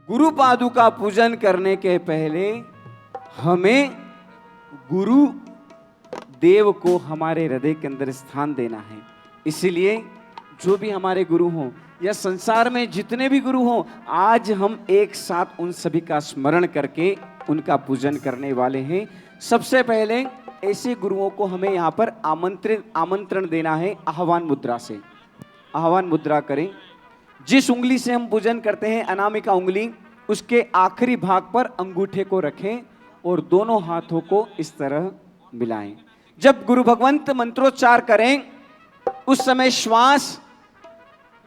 गुरु पादुका पूजन करने के पहले हमें गुरु देव को हमारे हृदय के अंदर स्थान देना है। इसीलिए जो भी हमारे गुरु हों या संसार में जितने भी गुरु हों, आज हम एक साथ उन सभी का स्मरण करके उनका पूजन करने वाले हैं। सबसे पहले ऐसे गुरुओं को हमें यहाँ पर आमंत्रण देना है आह्वान मुद्रा से। आह्वान मुद्रा करें। जिस उंगली से हम पूजन करते हैं अनामिका उंगली, उसके आखिरी भाग पर अंगूठे को रखें और दोनों हाथों को इस तरह मिलाएं। जब गुरु भगवंत मंत्रोच्चार करें उस समय श्वास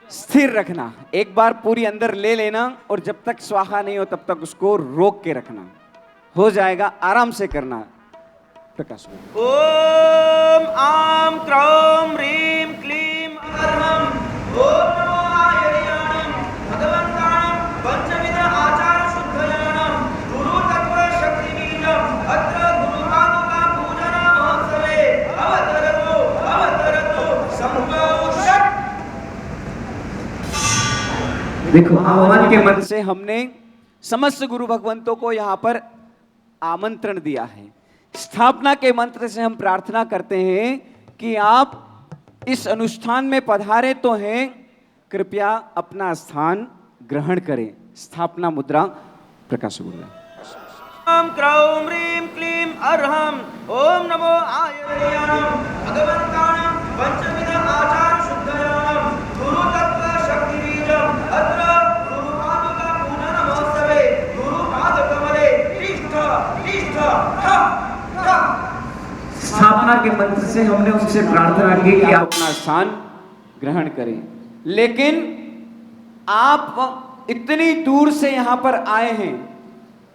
स्थिर रखना, एक बार पूरी अंदर ले लेना और जब तक स्वाहा नहीं हो तब तक उसको रोक के रखना। हो जाएगा, आराम से करना। प्रकाश ओम आम क्रौम ह्रीं क्लीं अरहं ओम नमो आयर्याणं भगवन्ताणं पंचविध आचार शुद्धयानं गुरु तत्व शक्ति बीजम् अत्र गुरु पादुका पूजना महोत्सवे अवतरतु संभव षट्। देखो, आह्वान के मंत्र से हमने समस्त गुरु भगवंतों को यहां पर आमंत्रण दिया है। स्थापना के मंत्र से हम प्रार्थना करते हैं कि आप इस अनुष्ठान में पधारे तो हैं, कृपया अपना स्थान ग्रहण करें। स्थापना मुद्रा प्रकाश गुरु। ओम क्रौम ह्रीं क्लीं अरहं ओम नमो आयर्याणं भगवन्ताणं पंचविध आचार शुद्धयानं गुरु तत्व शक्ति बीजम् अत्र गुरु पादुका पूजन महोत्सवे गुरु पादकमले तिष्ठ स्थापना के मंत्र से हमने उनसे प्रार्थना की कि आप अपना स्थान ग्रहण करें, लेकिन आप इतनी दूर से यहां पर आए हैं,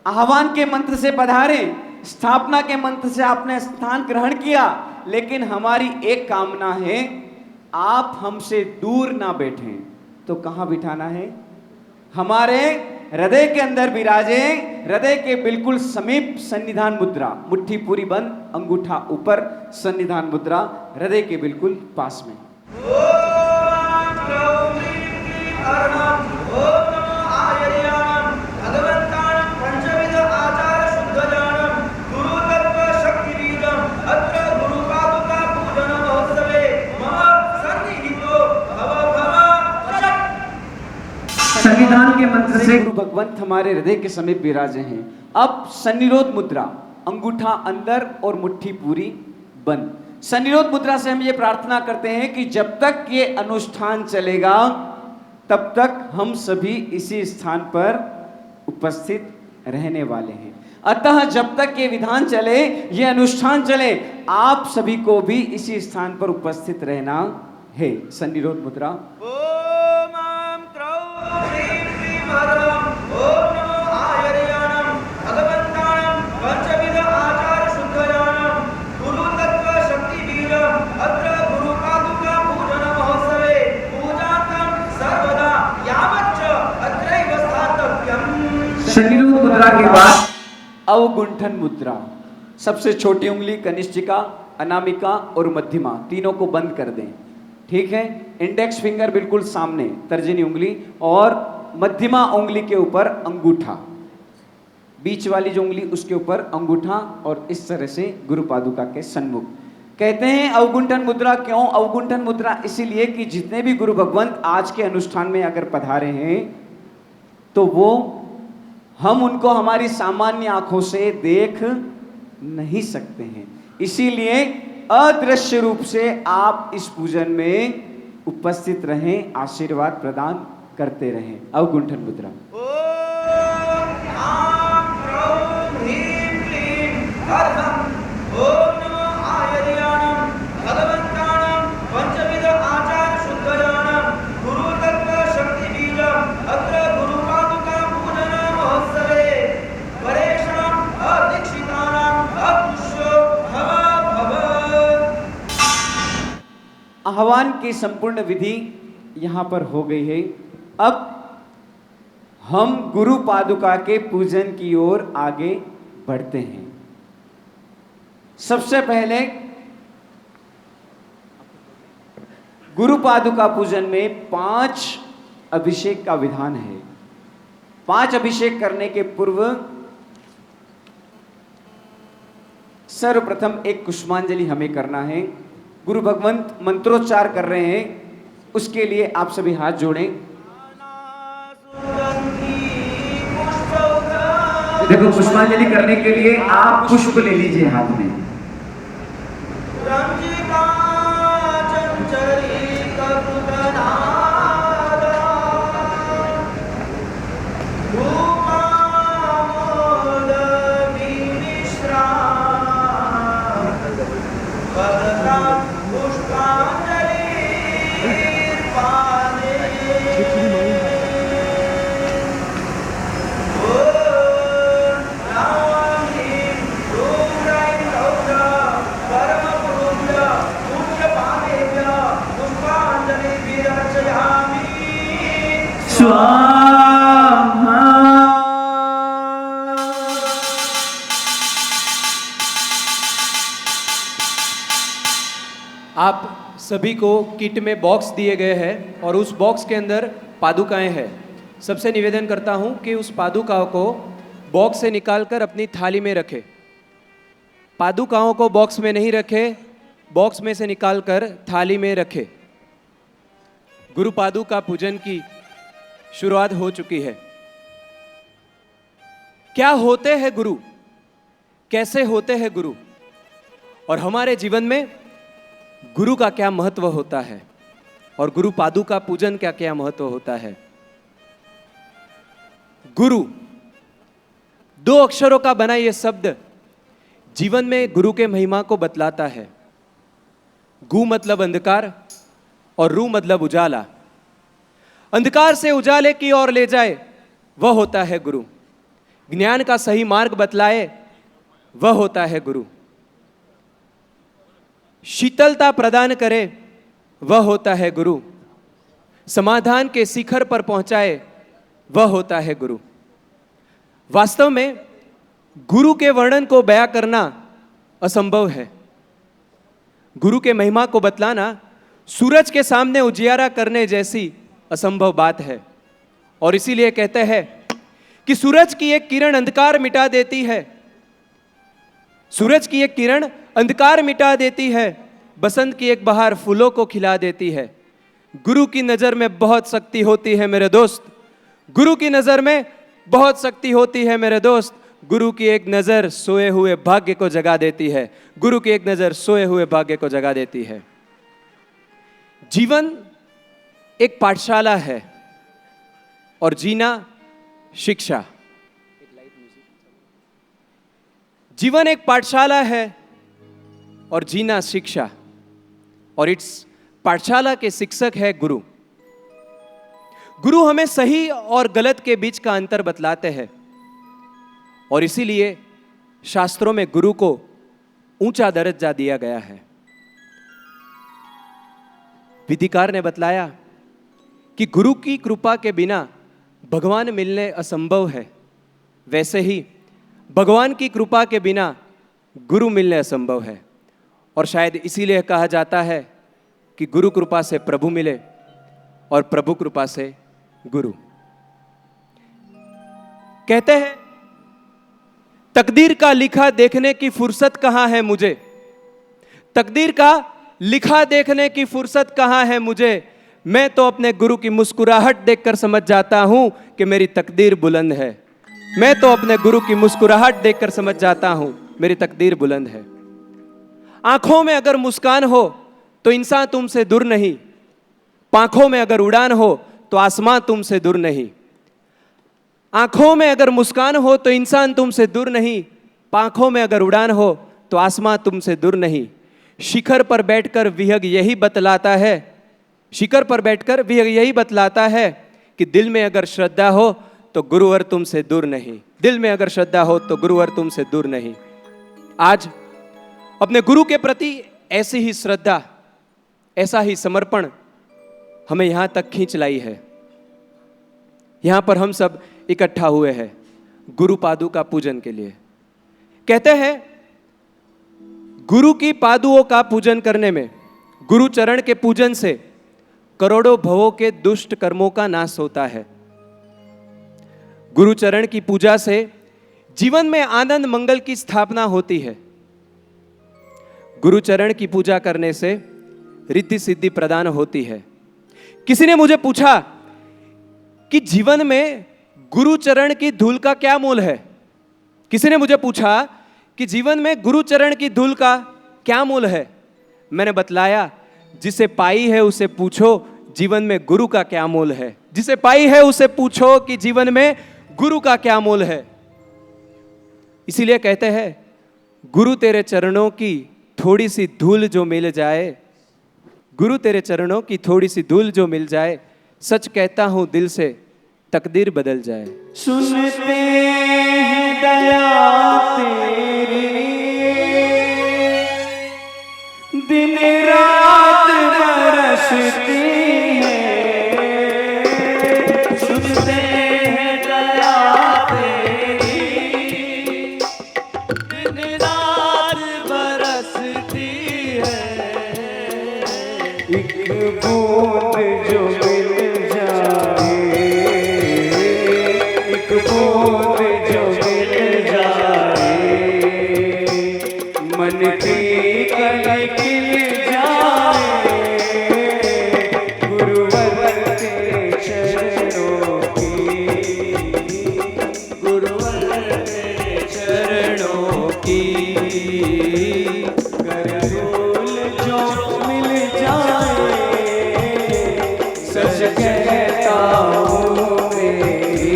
आह्वान के मंत्र से पधारे, स्थापना के मंत्र से आपने स्थान ग्रहण किया, लेकिन हमारी एक कामना है, आप हमसे दूर ना बैठें। तो कहां बिठाना है? हमारे हृदय के अंदर विराजे, हृदय के बिल्कुल समीप सन्निधान मुद्रा, मुट्ठी पूरी बंद, अंगूठा ऊपर, सन्निधान मुद्रा हृदय के बिल्कुल पास में। ओम क्रौम ह्रीं क्लीं अरहं ओम नमो आयर्याणं भगवन्ताणं पंचविध आचार शुद्धयानं गुरु तत्व शक्ति बीजम् अत्र गुरु पादुका पूजन महोत्सवे मम सन्निहितो भव षट्। संविधान के मंत्र से गुरु भगवंत हमारे हृदय के समीप विराजे हैं। अब सन्निरोध मुद्रा, अंगूठा अंदर और मुट्ठी पूरी बंद। सन्निरोध मुद्रा से हम ये प्रार्थना करते हैं कि जब तक ये अनुष्ठान चलेगा तब तक हम सभी इसी स्थान पर उपस्थित रहने वाले हैं। अतः जब तक ये विधान चले, ये अनुष्ठान चले, आप सभी को भी इसी स्थान पर उपस्थित रहना है। सन्निरोध मुद्रा। ओम आम क्रौम ह्रीं क्लीं अरहं ओम नमो आयर्याणं भगवन्ताणं पंचविध आचार शुद्धयानं गुरु तत्व शक्ति बीजम् अत्र गुरु पादुका पूजन महोत्सवे पूजार्थं सर्वदा यावच्च अत्रैव स्थातव्यम्। सन्निरोध मुद्रा के बाद अवगुंठन मुद्रा। सबसे छोटी उंगली कनिष्ठिका, अनामिका और मध्यमा तीनों को बंद कर दें। ठीक है, इंडेक्स फिंगर बिल्कुल सामने, तर्जनी उंगली और मध्यमा उंगली के ऊपर अंगूठा, बीच वाली जो उंगली उसके ऊपर अंगूठा और इस तरह से गुरु पादुका के सन्मुख। कहते हैं अवगुंठन मुद्रा। क्यों अवगुंठन मुद्रा? इसीलिए कि जितने भी गुरु भगवंत आज के अनुष्ठान में अगर पधारे हैं तो वो हम उनको हमारी सामान्य आंखों से देख नहीं सकते हैं, इसीलिए अदृश्य रूप से आप इस पूजन में उपस्थित रहें, आशीर्वाद प्रदान करते रहें। अवगुंठन मुद्रा। ओम आम क्रौम ह्रीं क्लीं अरहं ओम नमो आयर्याणं भगवन्ताणं पंचविध आचार शुद्धयानं गुरु तत्व शक्ति बीजम् अत्र गुरु पादुका पूजन महोत्सवे परेषाम् अदीक्षितानाम् अपुष्यो भव। आह्वान की संपूर्ण विधि यहां पर हो गई है। अब हम गुरु पादुका के पूजन की ओर आगे बढ़ते हैं। सबसे पहले गुरु पादुका पूजन में 5 अभिषेक का विधान है। 5 अभिषेक करने के पूर्व सर्वप्रथम एक पुष्पांजलि हमें करना है। गुरु भगवंत मंत्रोच्चार कर रहे हैं, उसके लिए आप सभी हाथ जोड़ें। देखो, पुष्पांजलि करने के लिए आप पुष्प ले लीजिए हाथ में। आप सभी को किट में बॉक्स दिए गए हैं और उस बॉक्स के अंदर पादुकाएं हैं। सबसे निवेदन करता हूं कि उस पादुकाओं को बॉक्स से निकालकर अपनी थाली में रखें। पादुकाओं को बॉक्स में नहीं रखें, बॉक्स में से निकालकर थाली में रखें। गुरु पादुका पूजन की शुरुआत हो चुकी है। क्या होते हैं गुरु, कैसे होते हैं गुरु, और हमारे जीवन में गुरु का क्या महत्व होता है, और गुरु पादुका पूजन का क्या महत्व होता है। गुरु 2 अक्षरों का बना यह शब्द जीवन में गुरु के महिमा को बतलाता है। गु मतलब अंधकार और रू मतलब उजाला। अंधकार से उजाले की ओर ले जाए वह होता है गुरु। ज्ञान का सही मार्ग बतलाए वह होता है गुरु। शीतलता प्रदान करे वह होता है गुरु। समाधान के शिखर पर पहुंचाए वह होता है गुरु। वास्तव में गुरु के वर्णन को बयां करना असंभव है। गुरु के महिमा को बतलाना सूरज के सामने उजियारा करने जैसी असंभव बात है। और इसीलिए कहते हैं कि सूरज की एक किरण अंधकार मिटा देती है। सूरज की एक किरण अंधकार मिटा देती है, बसंत की एक बहार फूलों को खिला देती है। गुरु की नजर में बहुत शक्ति होती है मेरे दोस्त। गुरु की नजर में बहुत शक्ति होती है मेरे दोस्त। गुरु की एक नजर सोए हुए भाग्य को जगा देती है। गुरु की एक नजर सोए हुए भाग्य को जगा देती है। जीवन एक पाठशाला है और जीना शिक्षा। जीवन एक पाठशाला है और जीना शिक्षा, और इस पाठशाला के शिक्षक है गुरु। गुरु हमें सही और गलत के बीच का अंतर बतलाते हैं, और इसीलिए शास्त्रों में गुरु को ऊंचा दर्जा दिया गया है। विधिकार ने बतलाया कि गुरु की कृपा के बिना भगवान मिलने असंभव है, वैसे ही भगवान की कृपा के बिना गुरु मिलने असंभव है। और शायद इसीलिए कहा जाता है कि गुरु कृपा से प्रभु मिले और प्रभु कृपा से गुरु। कहते हैं तकदीर का लिखा देखने की फुर्सत कहां है मुझे। तकदीर का लिखा देखने की फुर्सत कहां है मुझे। मैं तो अपने गुरु की मुस्कुराहट देखकर समझ जाता हूं कि मेरी तकदीर बुलंद है। मैं तो अपने गुरु की मुस्कुराहट देखकर समझ जाता हूं मेरी तकदीर बुलंद है। आंखों में अगर मुस्कान हो तो इंसान तुमसे दूर नहीं। पांखों में अगर उड़ान हो तो आसमां तुमसे दूर नहीं। आंखों में अगर मुस्कान हो तो इंसान तुमसे दूर नहीं। पांखों में अगर उड़ान हो तो आसमां तुमसे दूर नहीं। शिखर पर बैठकर विहग यही बतलाता है, शिखर पर बैठकर विहग यही बतलाता है कि दिल में अगर श्रद्धा हो तो गुरुवर तुमसे दूर नहीं। दिल में अगर श्रद्धा हो तो गुरुवर तुमसे दूर नहीं। आज अपने गुरु के प्रति ऐसी ही श्रद्धा, ऐसा ही समर्पण हमें यहां तक खींच लाई है। यहां पर हम सब इकट्ठा हुए हैं गुरु पादुका पूजन के लिए। कहते हैं गुरु की पादुओं का पूजन करने में, गुरु चरण के पूजन से करोड़ों भवों के दुष्ट कर्मों का नाश होता है। गुरुचरण की पूजा से जीवन में आनंद मंगल की स्थापना होती है। गुरुचरण की पूजा करने से रिद्धि सिद्धि प्रदान होती है। किसी ने मुझे पूछा कि जीवन में गुरुचरण की धूल का क्या मोल है। किसी ने मुझे पूछा कि जीवन में गुरुचरण की धूल का क्या मोल है। मैंने बतलाया, जिसे पाई है उसे पूछो जीवन में गुरु का क्या मोल है। जिसे पाई है उसे पूछो कि जीवन में गुरु का क्या मोल है। इसीलिए कहते हैं, गुरु तेरे चरणों की थोड़ी सी धूल जो मिल जाए, गुरु तेरे चरणों की थोड़ी सी धूल जो मिल जाए, सच कहता हूं दिल से तकदीर बदल जाए। सुनते हैं दया तेरी दिन रात बरसती है। सुनते हैं दया तेरी दिन रात बरसती है। एक बूंद जो मिल जाए, एक बूंद जो मिल जाए, मन की कली खिल जाए। गुरुवर तेरे चरणों की, गुरुवर तेरे चरणों की कर धूल जो मिल जाए। सच कहता हूँ मेरी,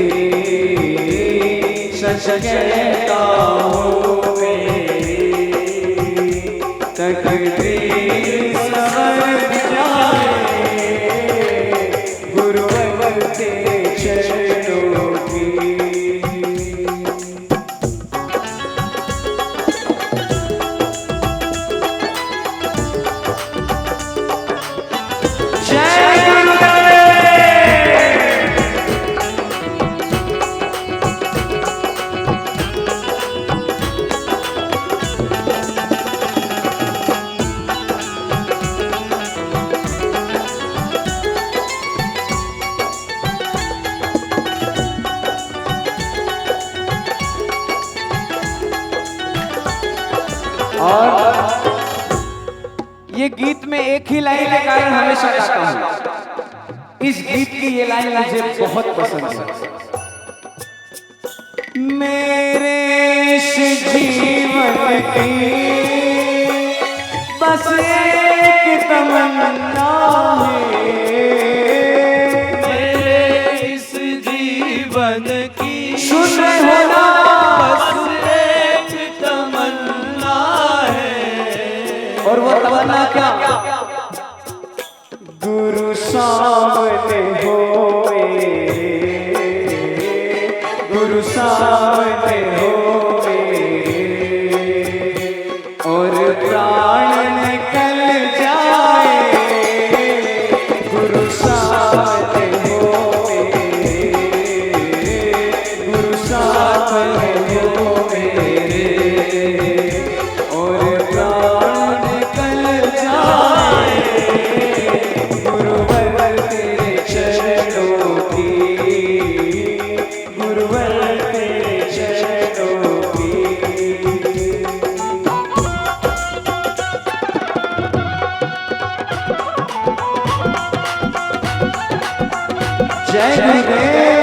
सच कहता हूँ मेरी, तकदीर संवर जाए। गुरुवर तेरे चरणों की। जय गुरुदेव। और ये गीत में एक ही लाइन के कारण हमेशा गाता हूं। इस गीत की ये लाइन मुझे बहुत पसंद है। मेरे इस जीवन की बस एक तमन्ना है, मेरे इस जीवन की सुन रहे हो ना? बस एक तमन्ना है। और वो तमन्ना क्या? गुरु सामने हो मेरे, गुरु सामने हो मेरे, और प्राण निकल जाए। गुरु सामने हो मेरे, गुरु सामने हो मेरे, और प्राण निकल जाए। गुरुवर तेरे चरणों की, गुरुवर तेरे चरणों की। जय गुरुदेव।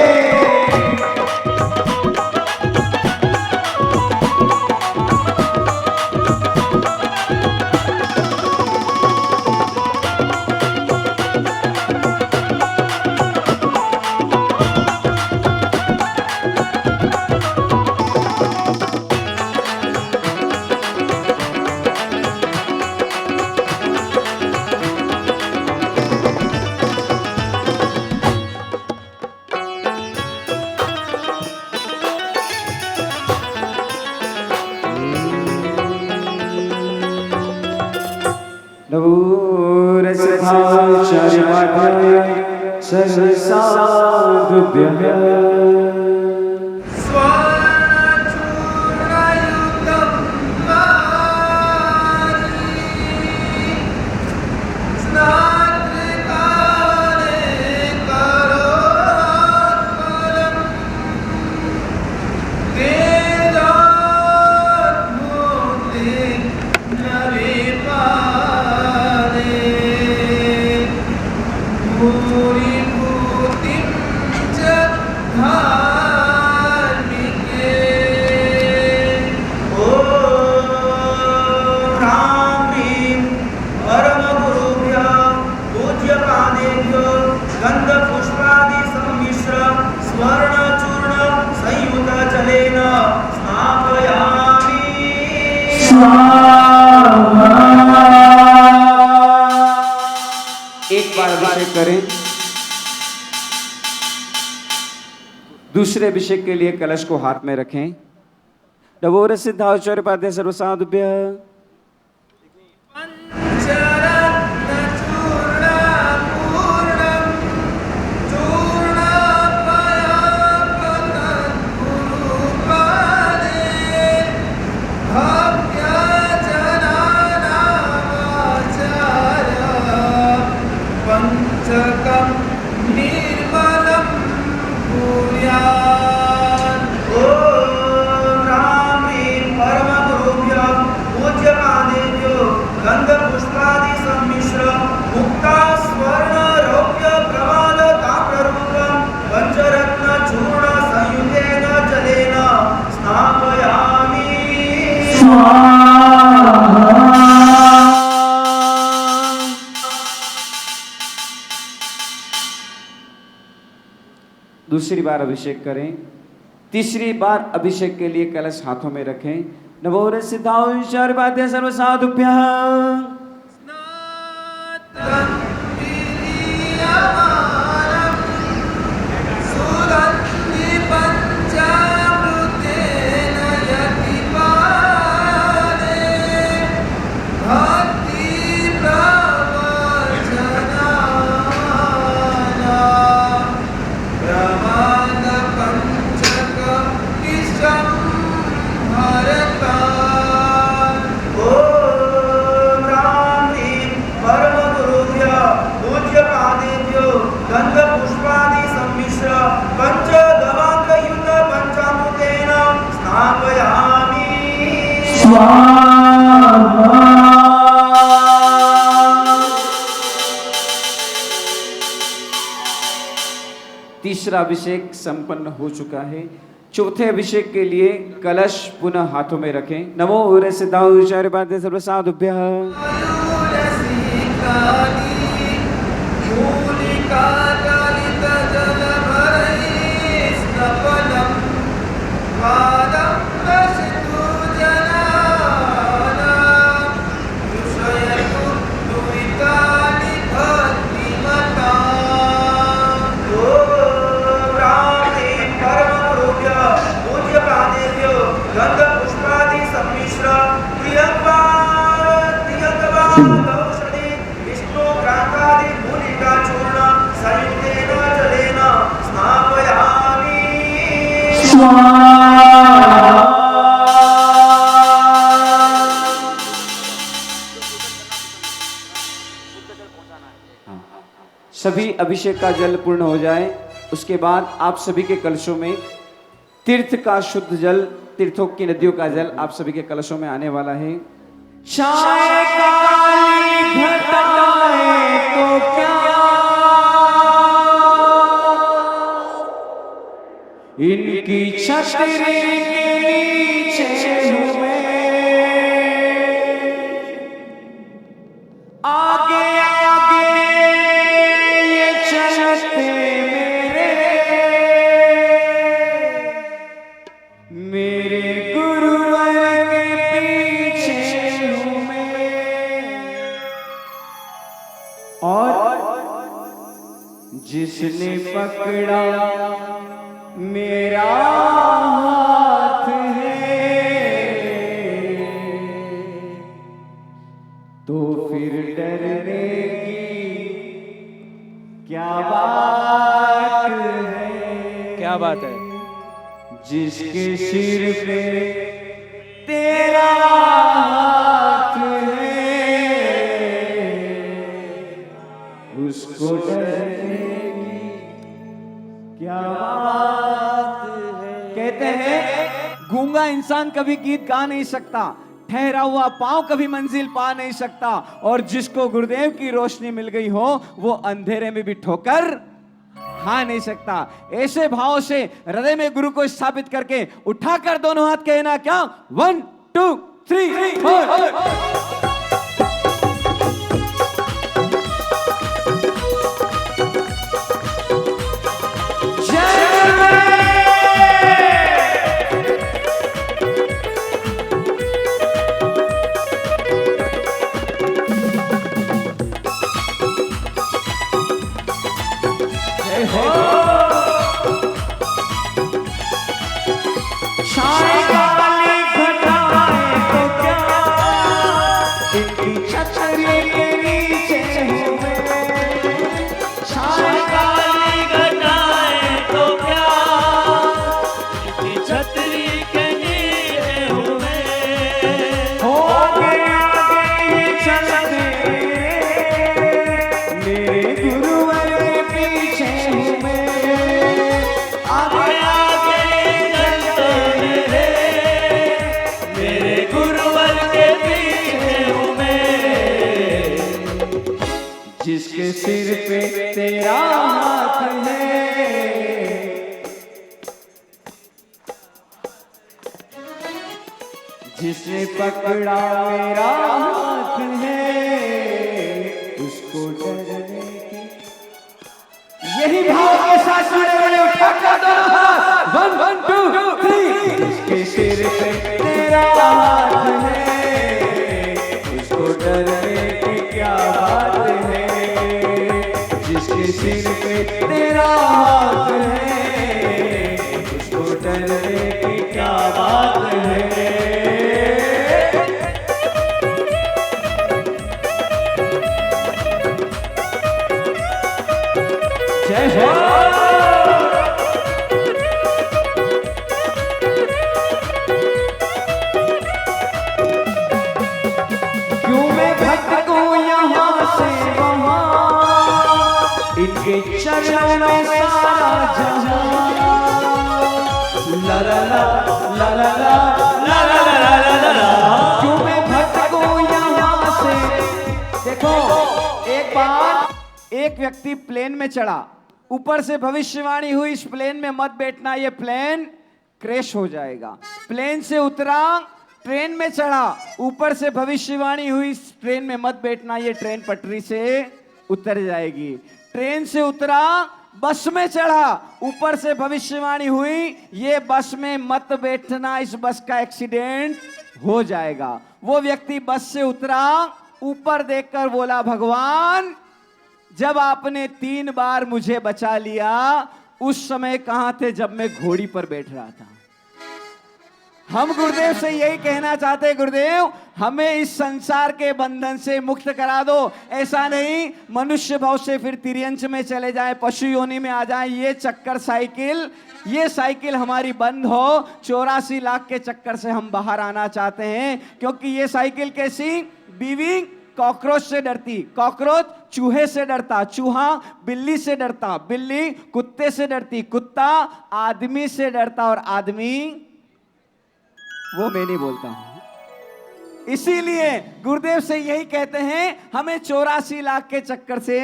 अभिषेक करें। दूसरे अभिषेक के लिए कलश को हाथ में रखें। नवोर सिद्धाचर्य पाद्य सर्वसाधुभ्य। पंचकम निर्मलम कुर्यात्। ओम राम ह्रीं परम गुरुभ्यो पूज्य पादेभ्यो गंध पुष्पादि सम्मिश्र मुक्ता स्वर्ण रौप्य प्रमाद ताम्ररूपं पंचरत्न चूर्ण संयुतेन जलेन स्नापयामि। दूसरी बार अभिषेक करें। तीसरी बार अभिषेक के लिए कलश हाथों में रखें। नवोर सिद्धाचर्य पाद्य सर्वसाधुभ्य। तीसरा अभिषेक संपन्न हो चुका है। चौथे अभिषेक के लिए कलश पुनः हाथों में रखें। नमो उरे सिद्धाचर्य पाद्य सर्वसाधुभ्य। सभी अभिषेक का जल पूर्ण हो जाए, उसके बाद आप सभी के कलशों में तीर्थ का शुद्ध जल, तीर्थों की नदियों का जल आप सभी के कलशों में आने वाला है। चाहे काली घटाए तो क्या, इनकी छतरी के नीचे हुए आगे आगे ये चलते मेरे गुरुवर के पीछे हूँ मैं। और जिसने पकड़ा मेरा हाथ है तो फिर डरने की क्या बात है। क्या बात है। जिसके सिर पे तेरा हाथ है उसको डरने की क्या बात है। कहते हैं गूंगा इंसान कभी गीत गा नहीं सकता, ठहरा हुआ पांव कभी मंजिल पा नहीं सकता, और जिसको गुरुदेव की रोशनी मिल गई हो वो अंधेरे में भी ठोकर खा नहीं सकता। ऐसे भाव से हृदय में गुरु को स्थापित करके उठाकर दोनों हाथ कहना क्या, 1 2 3 4। जिसके सिर पे तेरा हाथ है, जिसने पकड़ा मेरा हाथ है, उसको डरने की। यही भाव के साथ बड़े उठाकर दोनों हाथ, 1 2 3। जिसके सिर पे तेरा हाथ है, उसको डरने की क्या बात है, जिसके सिर पे तेरा हाथ है, उसको डरने की क्या बात है। जय हो। क्यों मैं भटकूं यहाँ से वहाँ, इनके चरणों में सारा जहां। ला ला ला ला ला ला ला ला ला ला ला। क्यों मैं भटकूं यहाँ से। देखो, एक बार एक व्यक्ति प्लेन में चढ़ा, ऊपर से भविष्यवाणी हुई इस प्लेन में मत बैठना, ये प्लेन क्रैश हो जाएगा। प्लेन से उतरा, ट्रेन में चढ़ा, ऊपर से भविष्यवाणी हुई इस ट्रेन में मत बैठना, ये ट्रेन पटरी से उतर जाएगी। ट्रेन से उतरा, बस में चढ़ा, ऊपर से भविष्यवाणी हुई ये बस में मत बैठना, इस बस का एक्सीडेंट हो जाएगा। वो व्यक्ति बस से उतरा, ऊपर देखकर बोला, भगवान जब आपने 3 बार मुझे बचा लिया, उस समय कहां थे जब मैं घोड़ी पर बैठ रहा था। हम गुरुदेव से यही कहना चाहते हैं, गुरुदेव हमें इस संसार के बंधन से मुक्त करा दो। ऐसा नहीं मनुष्य भाव से फिर तिर्यंच में चले जाए, पशु योनि में आ जाए। ये साइकिल हमारी बंद हो। 84 लाख के चक्कर से हम बाहर आना चाहते हैं, क्योंकि ये साइकिल कैसी, बीवी कॉकरोच से डरती, कॉकरोच चूहे से डरता, चूहा बिल्ली से डरता, बिल्ली कुत्ते से डरती, कुत्ता आदमी से डरता, और आदमी वो मैं नहीं बोलता हूं। इसीलिए गुरुदेव से यही कहते हैं, हमें 84 लाख के चक्कर से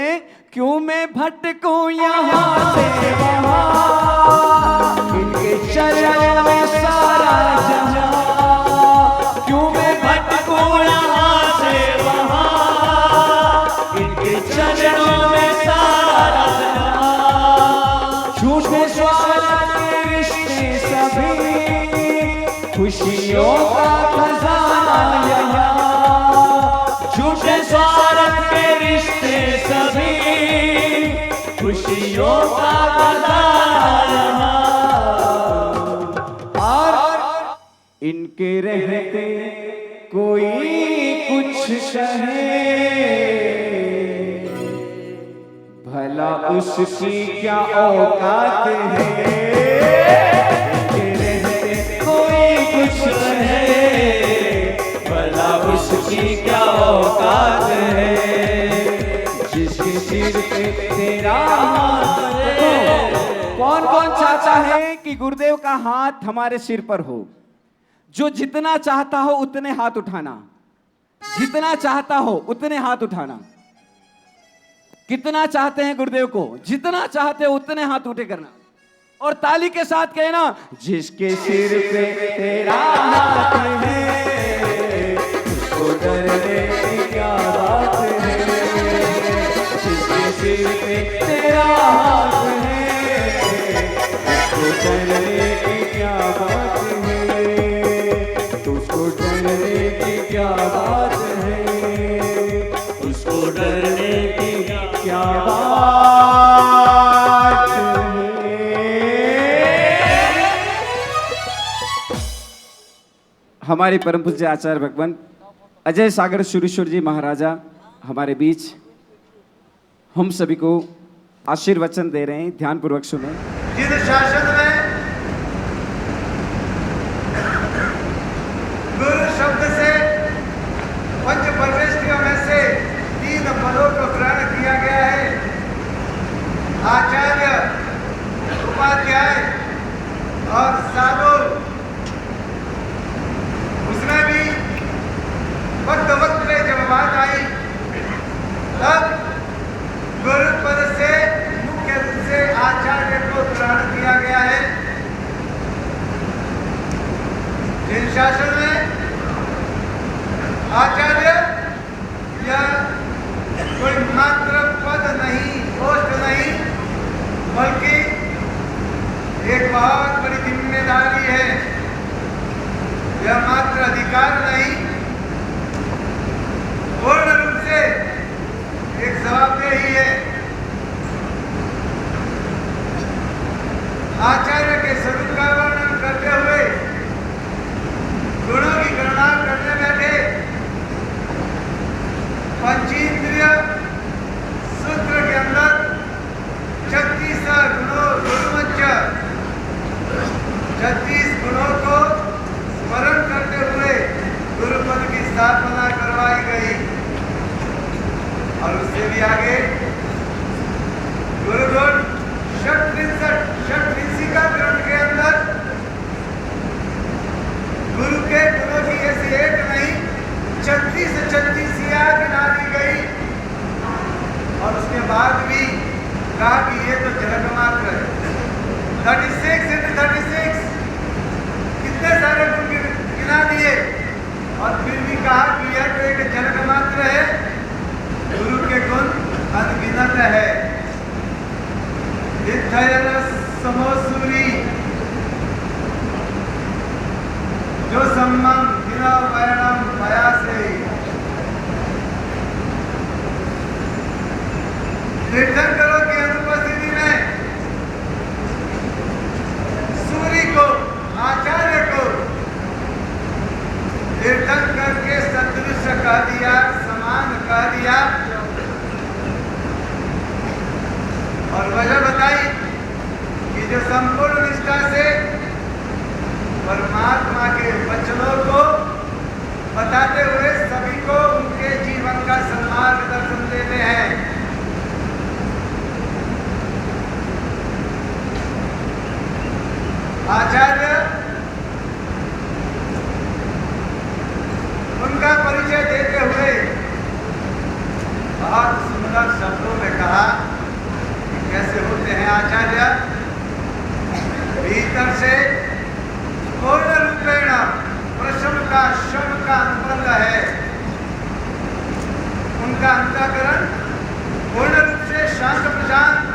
क्यों मैं भटकूं यहाँ से वहाँ, इनके चरणों में सारा जहां। क्यों मैं भटकूं यहाँ से वहाँ, इनके चरणों में सारा जहां। झूठे स्वार्थ के रिश्ते सभी, खुशियों का खजाना यहाँ। झूठे स्वार्थ के रिश्ते सभी, खुशियों का खजाना यहाँ। और इनके रहते कोई कुछ कहे, भला उसकी क्या औकात है। भला उसकी क्या औकात है, जिसके सिर पे तेरा हाथ है। कौन कौन चाहता है कि गुरुदेव का हाथ हमारे सिर पर हो? जो जितना चाहता हो उतने हाथ उठाना, जितना चाहता हो उतने हाथ उठाना। कितना चाहते हैं गुरुदेव को? जितना चाहते हो उतने हाथ उठे करना, और ताली के साथ कहना, जिसके सिर पे तेरा हाथ है, उसको डरने की क्या बात है। जिसके सिर पे तेरा हाथ है, उसको डरने की क्या बात है। उसको डरने की क्या बात है, उसको डरने की क्या बात है। हमारे परम पूज्य आचार्य भगवान अजय सागर सुरेश्वर जी महाराजा हमारे बीच हम सभी को आशीर्वचन दे रहे हैं, ध्यान पूर्वक सुने। जिस शासन में गुरु शब्द से पंच परमेष्ठियों में से 3 पदों को ग्रहण किया गया है, आचार्य, उपाध्याय और साधु, उसमें भी वक्त पे जब बात आई तब जिन शासन में आचार्य या कोई मात्र पद नहीं, पोस्ट नहीं, बल्कि एक बहुत बड़ी जिम्मेदारी है। यह मात्र अधिकार नहीं, पूर्ण रूप से एक जवाबदेही है। आचार्य के स्वरूप का वर्णन करते हुए गुणों की गणना करने में भी पंचेंद्रिय सूत्र के अंदर 36 गुणों, गुरुमंच 36 गुणों को स्मरण करते हुए गुरुपद की स्थापना करवाई गई। और उससे भी आगे गुरुगुण षट्रिंसिका ग्रंथ के अंदर गुरु के गुणों की ऐसी एक नहीं 36 गिना दी गई। और उसके बाद भी कहा कि ये तो झलक मात्र है। 36 into 36 कितने सारे गुण गिना दिए और फिर भी कहा कि यह तो एक झलक मात्र है। गुरु के गुण अनगिनत है। समोसूरी जो सम्मान गिना वर्णम भया से तीर्थंकरों की अनुपस्थिति में सूर्य को, आचार्य को तीर्थंकर के सदृश कह दिया, समान कह दिया। और वजह बताई कि जो संपूर्ण निष्ठा से परमात्मा के वचनों को बताते हुए सभी को उनके जीवन का सन्मार्गदर्शन देते हैं। आचार्य उनका परिचय देते हुए बहुत सुंदर शब्दों में कहा कि कैसे होते हैं आचार्य। भीतर से पूर्ण रूपेण प्रशम का शम का अनुबंध है। उनका अंतःकरण पूर्ण रूप से शांत प्रशांत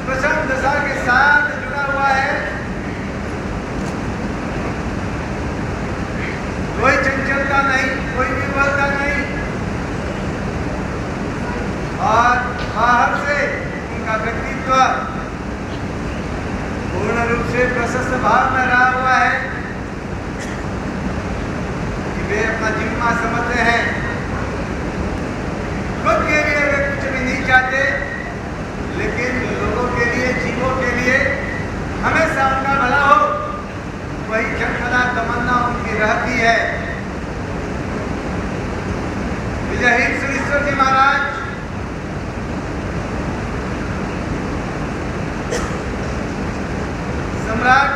प्रसन्न दशा के साथ जुड़ा हुआ है। कोई चंचलता नहीं, कोई विफलता नहीं। और बाहर से उनका व्यक्तित्व पूर्ण रूप से प्रशस्त भाव में रहा हुआ है कि वे अपना जिम्मा समझते हैं। खुद के लिए वे कुछ भी नहीं चाहते, लेकिन लोगों के लिए, जीवों के लिए हमेशा उनका भला हो, वही झटपटा तमन्ना उनकी रहती है। विजयहीन सुरेश्वर जी महाराज सम्राट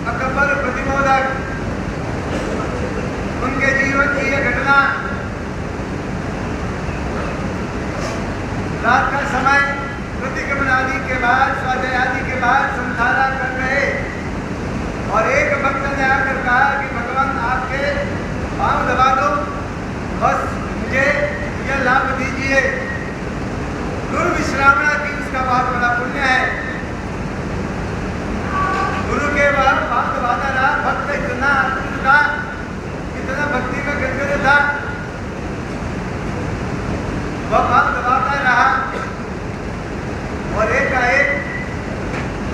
अकबर प्रतिमोदक, उनके जीवन की यह घटना रात का समय प्रतिक्रमण आदि के बाद, स्वाध्याय आदि के बाद संधारा कर रहे और एक भक्त ने आकर कहा कि भगवान आपके पांव दबा दो, बस मुझे यह लाभ दीजिए। गुरु विश्रामणा की उसका बहुत बड़ा पुण्य है। गुरु के बाद पांव दबाता रहा। भक्त इतना अद्भुत था, इतना भक्ति में गदगद था, वह पांव दबाता रहा और एकाएक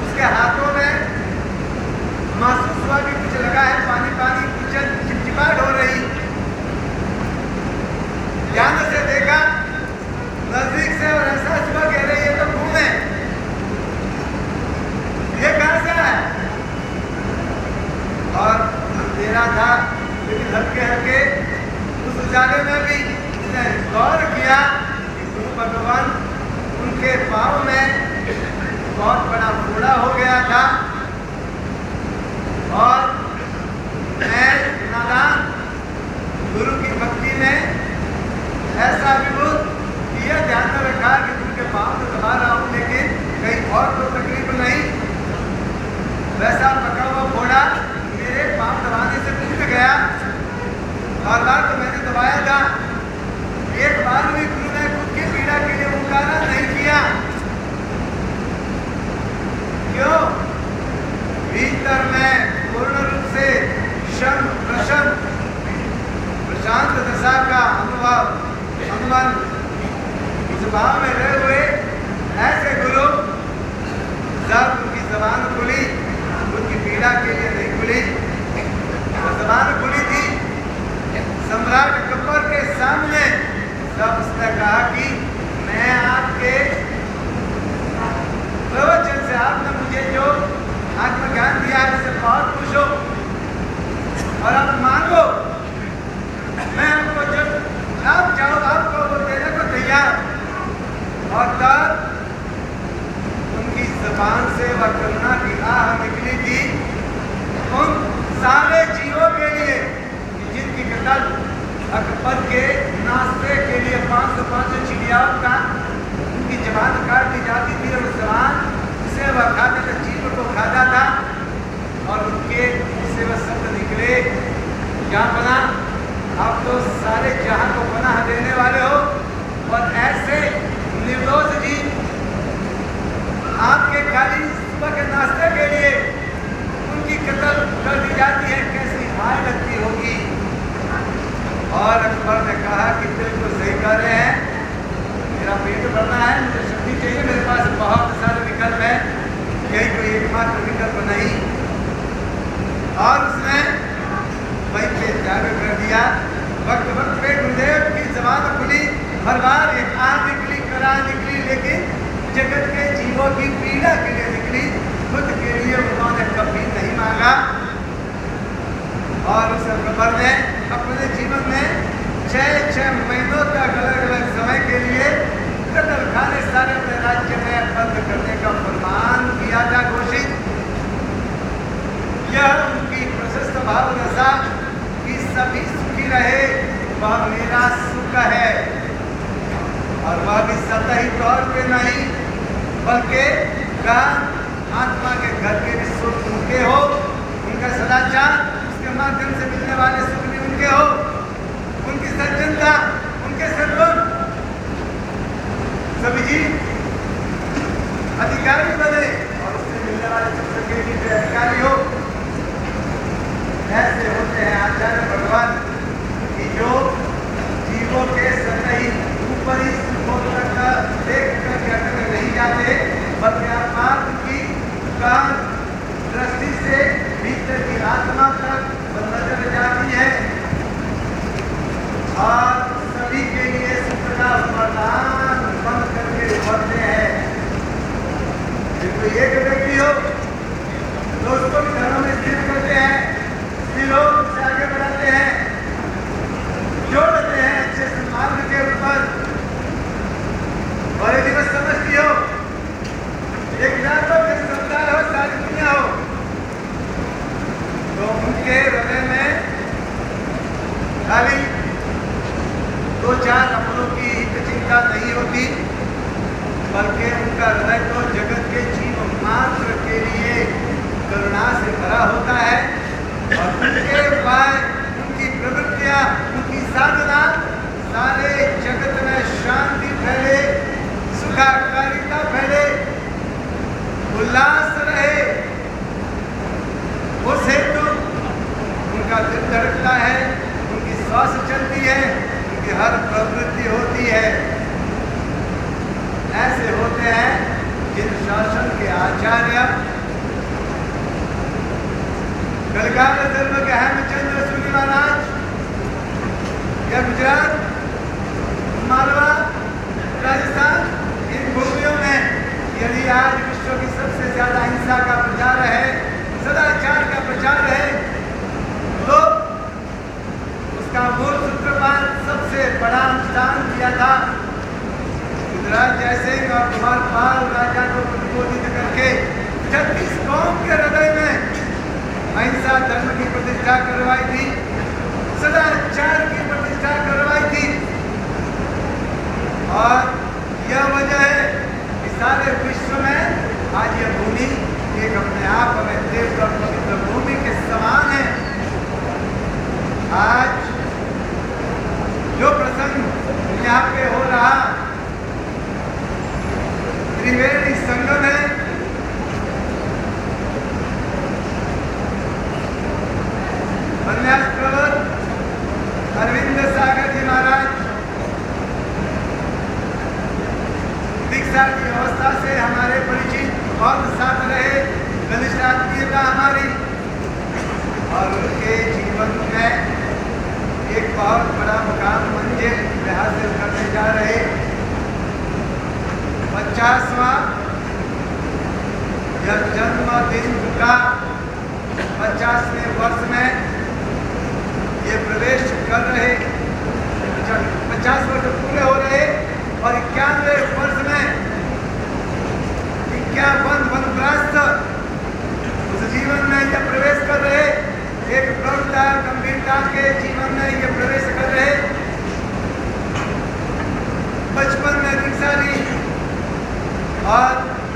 उसके हाथों में महसूस हुआ कि कुछ लगा है, पानी पानी, कुछ चिपचिपाहट हो रही। ध्यान से देखा नजदीक से और ऐसा हुआ कह रही है तो खून है, ये कहां से है? और अंधेरा था, लेकिन हल्के हल्के उस उजाले में भी उसने गौर किया कि गुरु भगवान उनके पांव में बहुत बड़ा फोड़ा हो गया था। और मैं नादान गुरु की भक्ति में ऐसा विभूत कि यह ध्यान में रखा कि गुरु के पांव तो दबा रहा हूं, लेकिन कहीं और तो तकलीफ नहीं। वैसा पका हुआ फोड़ा मेरे पांव दबाने से क्या बना? आप तो सारे जहां को पनाह देने वाले हो, और ऐसे निर्दोष जी आपके खाली सुबह के नाश्ते के लिए उनकी कत्ल कर दी जाती है, कैसी हाय लगती होगी। और अकबर ने कहा कि बिल्कुल सही कह रहे हैं, मेरा पेट भरना है, मुझे शक्ति चाहिए, मेरे पास बहुत सारे विकल्प हैं, यही कोई एकमात्र विकल्प नहीं। और उसने वहीं पे त्याग कर दिया। वक्त वक्त पे गुरुदेव की जबान खुली, हर बार एक निकली, करा निकली, लेकिन जगत के जीवों की पीड़ा के लिए निकली, खुद के लिए उन्होंने कभी नहीं मांगा। और उस अकबर ने अपने जीवन में 6 महीनों तक अलग अलग समय के लिए कत्ल खाने सारे अपने राज्य में बंद करने का फरमान किया था घोषित। यह उनकी प्रशस्त भावना कि सभी सुखी रहे, वह मेरा सुख है, और वह भी सतही तौर पे नहीं, बल्कि आत्मा के घर के भी सुख उनके हो, उनका सदाचार, उसके माध्यम से मिलने वाले सुख भी उनके हो, उनकी सज्जनता, उनके सद्गुण, सभी जी अधिकारी बने और उससे मिलने वाले सुख के भी अधिकारी हो। ऐसे होते हैं आचार्य भगवान कि जो जीवों के सतही ऊपरी सुखों तक देख कर अटक नहीं जाते, बल्कि आत्मा की दृष्टि से भीतर की आत्मा तक नजर जाती है और सभी के लिए सुख का वरदान बंद करके उभरते हैं। कोई एक व्यक्ति हो तो उसको भी घरों में स्थिर करते हैं, लोग उससे आगे बढ़ाते हैं, जोड़ते हैं अच्छे से मार्ग के ऊपर। और एक दिवस समझती हो, एक जानवर के समुदाय हो, सारी दुनिया हो, तो उनके हृदय में खाली 2-4 अपनों की हित चिंता नहीं होती, बल्कि उनका हृदय तो जगत के जीव मात्र के लिए करुणा से भरा होता है। और उनके उपाय, उनकी प्रवृत्तियां, उनकी साधना सारे जगत में शांति फैले, सुखाकारिता फैले, उल्लास रहे, उस हेतु उनका दिल धड़कता है, उनकी श्वास चलती है, उनकी हर प्रवृत्ति होती है। ऐसे होते हैं जिन शासन के आचार्य कलकाल धर्म के हेमचंद्र सूरी महाराज या गुजरात, मालवा, राजस्थान, इन भूमियों में यदि आज विश्व की सबसे ज्यादा हिंसा का प्रचार है, सदाचार का प्रचार है, तो उसका मूल सूत्रपात सबसे बड़ा अनुष्ठान किया था गुजरात जैसे और कुमार पाल राजा को संबोधित करके 36 कौम के हृदय में अहिंसा धर्म की प्रतिष्ठा करवाई थी, सदाचार की प्रतिष्ठा करवाई थी। और यह वजह है कि सारे विश्व में आज यह भूमि एक अपने आप में देश और पवित्र भूमि के समान है। आज जो प्रसंग यहाँ पे हो रहा त्रिवेणी संगम है, प्रवर अरविंद सागर जी महाराज दीक्षा की अवस्था से हमारे परिचित और साथ रहे, घनिष्ठ आत्मीयता हमारी, और उनके जीवन में एक बहुत बड़ा मुकाम मंजिल हासिल करने जा रहे 50वां जन्मदिन का 50वें वर्ष में ये प्रवेश कर रहे, 50 वर्ष पूरे हो रहे और 91 वर्ष में 51 वनग्रस्त उस जीवन में ये प्रवेश कर रहे, एक प्रौढ़ता गंभीरता के जीवन में ये प्रवेश कर रहे, बचपन में दीक्षा ली और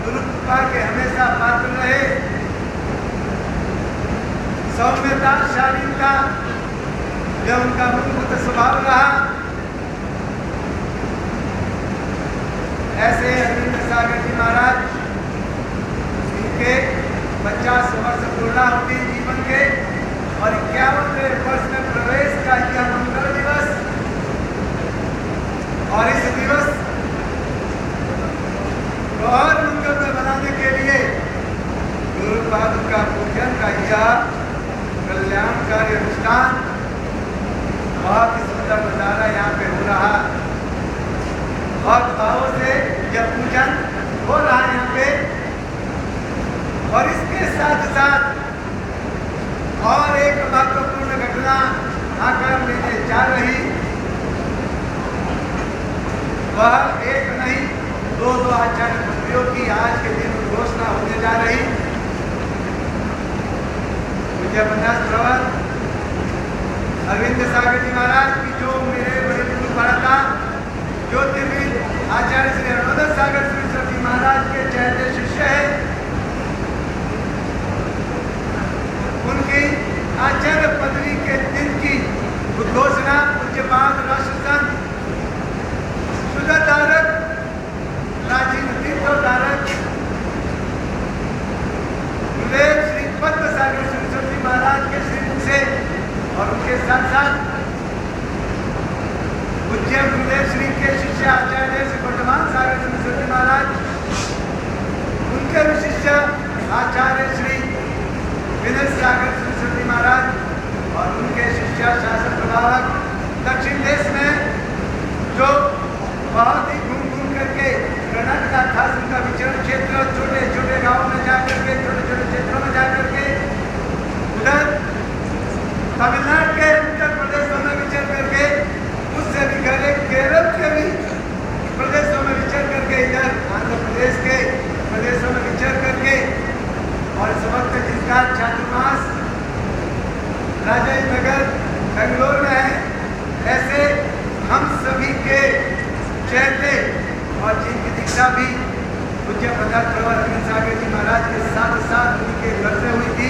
गुरु कृपा के हमेशा पात्र रहे, सौम्यता, शालीनता, यह उनका मूलभूत स्वभाव रहा। ऐसे अरविंद सागर जी महाराज, इनके 50 वर्ष पूर्णाहुति जीवन के और 51वें वर्ष में प्रवेश का यह मंगल दिवस, और इस दिवस को और मंगलमय बनाने के लिए गुरु बहादुर का पूजन का यह कल्याणकारी अनुष्ठान बहुत ही सुंदर नजारा यहाँ पे हो रहा। बहुत भावों से यह पूजन हो रहा है यहाँ पे, और इसके साथ साथ और एक महत्वपूर्ण घटना आकर लेने जा रही, वह एक नहीं दो आचार्य पदवियों की आज के दिन घोषणा होने जा रही। मुझे प्रकाश प्रवर अरविंद सागर जी महाराज की जो मेरे बड़े गुरु भ्राता ज्योतिर्विद आचार्य श्री अरुणोदय सागर श्री जी महाराज के चहते शिष्य है, उनकी आचार्य पदवी के दिन की उद्घोषणा पूज्यपाद राष्ट्रसंत सुधाधारक प्राचीन तीर्थोद्धारक गुरुदेव श्री पद्म सागर सरस्वती जी महाराज के श्रीमुख से, और उनके साथ साथ पूज्य गुरुदेव श्री के शिष्य आचार्य श्री वर्तमान सागर सरस्वती जी महाराज, उनके भी शिष्य आचार्य श्री विनय सागर सरस्वती महाराज, और उनके शिष्य शासन प्रभावक दक्षिण देश में जो बहुत ही घूम घूम करके कर्नाटक का खास उनका विचरण क्षेत्र, छोटे छोटे गांवों में जाकर के, छोटे छोटे क्षेत्रों में जाकर के, उधर तमिलनाडु के उत्तर प्रदेशों में विचर करके, उससे भी गहरे केरल के भी प्रदेशों में विचर करके, इधर आंध्र प्रदेश के प्रदेशों में विचर करके, और इस वक्त जिनका चातुर्मास राजेंद्र नगर बेंगलोर में है, ऐसे हम सभी के चहते और जिनकी दीक्षा भी पूज्य प्रकाश प्रवर अरविंद सागर जी महाराज के साथ साथ उनके घर से हुई थी।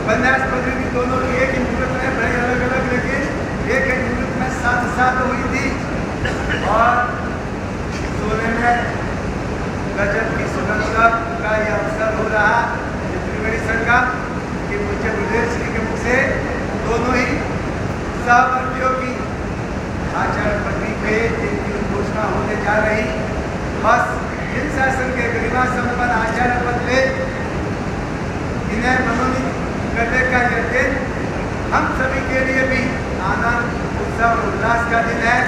बंध्यास पदवी भी दोनों की एक ही मुहूर्त में, बड़े अलग अलग लेकिन एक ही मुहूर्त में साथ साथ हुई थी, और सोने में गजब की सुगंध का यह अवसर हो रहा त्रिवेणी संगम कि पूज्य गुरुदेव श्री के मुख से दोनों ही सहवर्तियों की आचार्य पदवी पे जिनकी घोषणा होने जा रही, बस इन शासन के गरिमा संपन्न आचार्य पद ले इन्हें मनोनीत करने का यह दिन हम सभी के लिए भी आनंद, उत्सव और उल्लास का दिन है।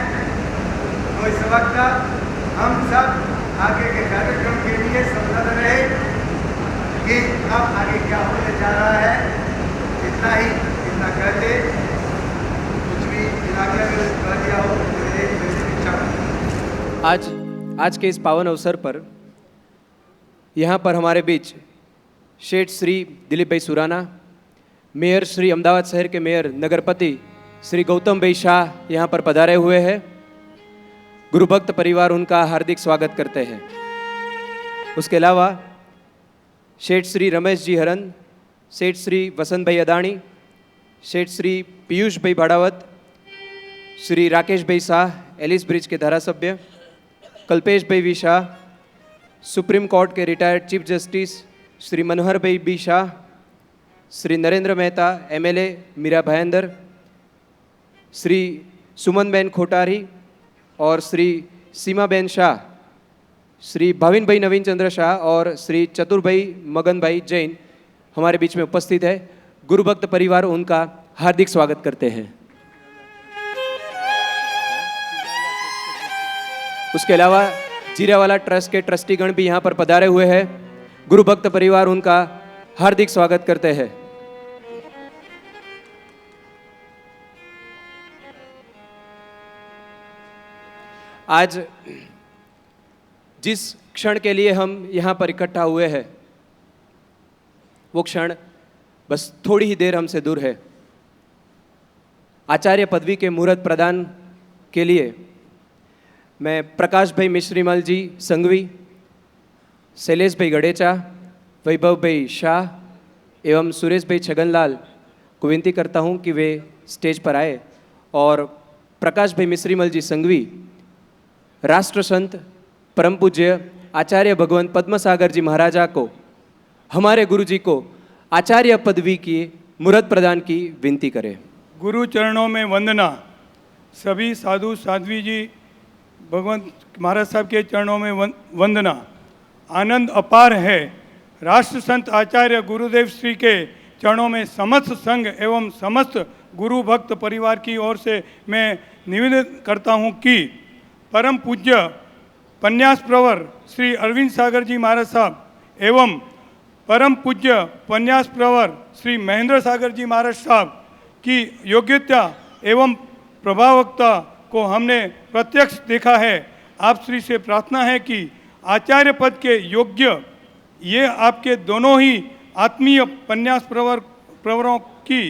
तो इस वक्त हम सब आगे के कार्यक्रम के लिए संलग्न रहे कि अब आगे क्या होने जा रहा है, इतना ही इतना कहते कुछ भी कर दिया हो। आज के इस पावन अवसर पर यहाँ पर हमारे बीच शेठ श्री दिलीप भाई सुराना, मेयर श्री अहमदाबाद शहर के मेयर नगरपति श्री गौतम भाई शाह यहाँ पर पधारे हुए हैं। गुरु भक्त परिवार उनका हार्दिक स्वागत करते हैं। उसके अलावा शेठ श्री रमेश जी हरन, शेठ श्री वसंत भाई अदाणी, शेठ श्री पीयूष भाई भाड़ावत, श्री राकेश भाई शाह एलिस ब्रिज के धारासभ्य, कल्पेश भाई वी शाह, सुप्रीम कोर्ट के retired chief justice Shri Manohar भाई B Shah, Shri Narendra Mehta MLA Meera Bhayandar, Shri Suman Ben खोटारी और श्री सीमा बेन शाह, श्री भाविन भाई नवीन चंद्र शाह और श्री चतुर भाई मगन भाई जैन हमारे बीच में उपस्थित है। गुरु भक्त परिवार उनका हार्दिक स्वागत करते हैं। उसके अलावा जीरावाला ट्रस्ट के ट्रस्टीगण भी यहाँ पर पधारे हुए हैं। गुरु भक्त परिवार उनका हार्दिक स्वागत करते हैं। आज जिस क्षण के लिए हम यहाँ पर इकट्ठा हुए हैं, वो क्षण बस थोड़ी ही देर हमसे दूर है। आचार्य पदवी के मुहूर्त प्रदान के लिए मैं प्रकाश भाई मिश्रीमल जी संघवी, शैलेश भाई गडेचा, वैभव भाई शाह एवं सुरेश भाई छगनलाल को विनती करता हूं कि वे स्टेज पर आए और प्रकाश भाई मिश्रीमल जी संघवी, राष्ट्र संत परम पूज्य आचार्य भगवंत पद्मसागर जी महाराजा को, हमारे गुरु जी को आचार्य पदवी की मुहूर्त प्रदान की विनती करें। गुरु चरणों में वंदना। सभी साधु साध्वी जी भगवंत महाराज साहब के चरणों में वंदना। आनंद अपार है। राष्ट्र संत आचार्य गुरुदेव श्री के चरणों में समस्त संघ एवं समस्त गुरु भक्त परिवार की ओर से मैं निवेदन करता हूं कि परम पूज्य पन्यास प्रवर श्री अरविंद सागर जी महाराज साहब एवं परम पूज्य पन्यास प्रवर श्री महेंद्र सागर जी महाराज साहब की योग्यता एवं प्रभावकता को हमने प्रत्यक्ष देखा है। आप श्री से प्रार्थना है कि आचार्य पद के योग्य ये आपके दोनों ही आत्मीय पन्यास प्रवरों की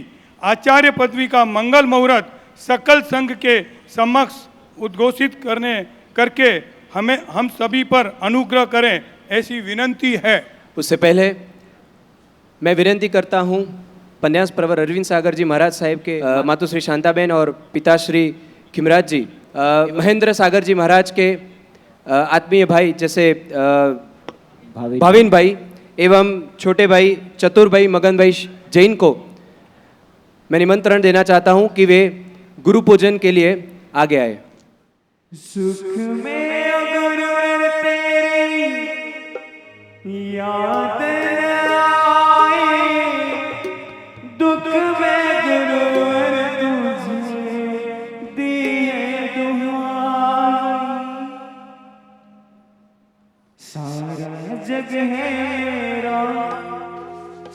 आचार्य पदवी का मंगल मुहूर्त सकल संघ के समक्ष उद्घोषित करके हम सभी पर अनुग्रह करें, ऐसी विनंती है। उससे पहले मैं विनती करता हूं पन्यास प्रवर अरविंद सागर जी महाराज साहेब के मातुश्री शांताबेन और पिताश्री खिमराज जी, महेंद्र सागर जी महाराज के आत्मीय भाई जैसे भाविन भाई एवं छोटे भाई चतुर भाई मगन भाई जैन को मैं निमंत्रण देना चाहता हूं कि वे गुरु पूजन के लिए आगे आए। सुख में गुरुवर तेरी याद आए, दुख में गुरुवर तुझे दिए दुहाई। सारा जग है मेरा,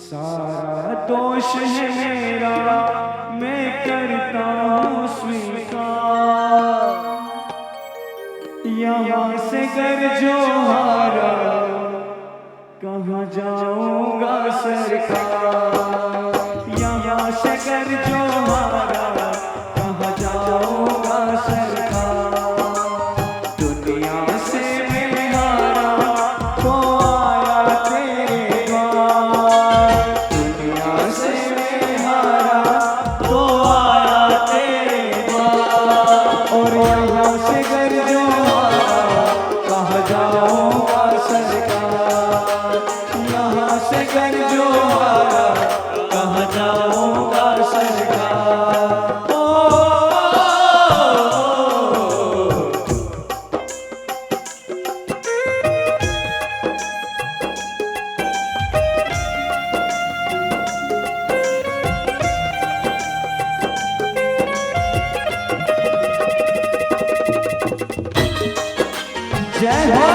सारा दोष है मेरा, मैं करता हूँ स्वीकार। यहाँ से कर जो हारा, कहाँ जाऊंगा सरकार। यहाँ से कर जो हारा, कहाँ जाऊंगा सरकार। दुनिया से मैं हारा तो आया तेरे द्वार। दुनिया से मैं हारा तो आया तेरे द्वार। और यहाँ से कर जो कहाँ जाऊंगा सरकार। यहाँ से कर जो कहाँ जाऊंगा सरकार। ओ, जय हो।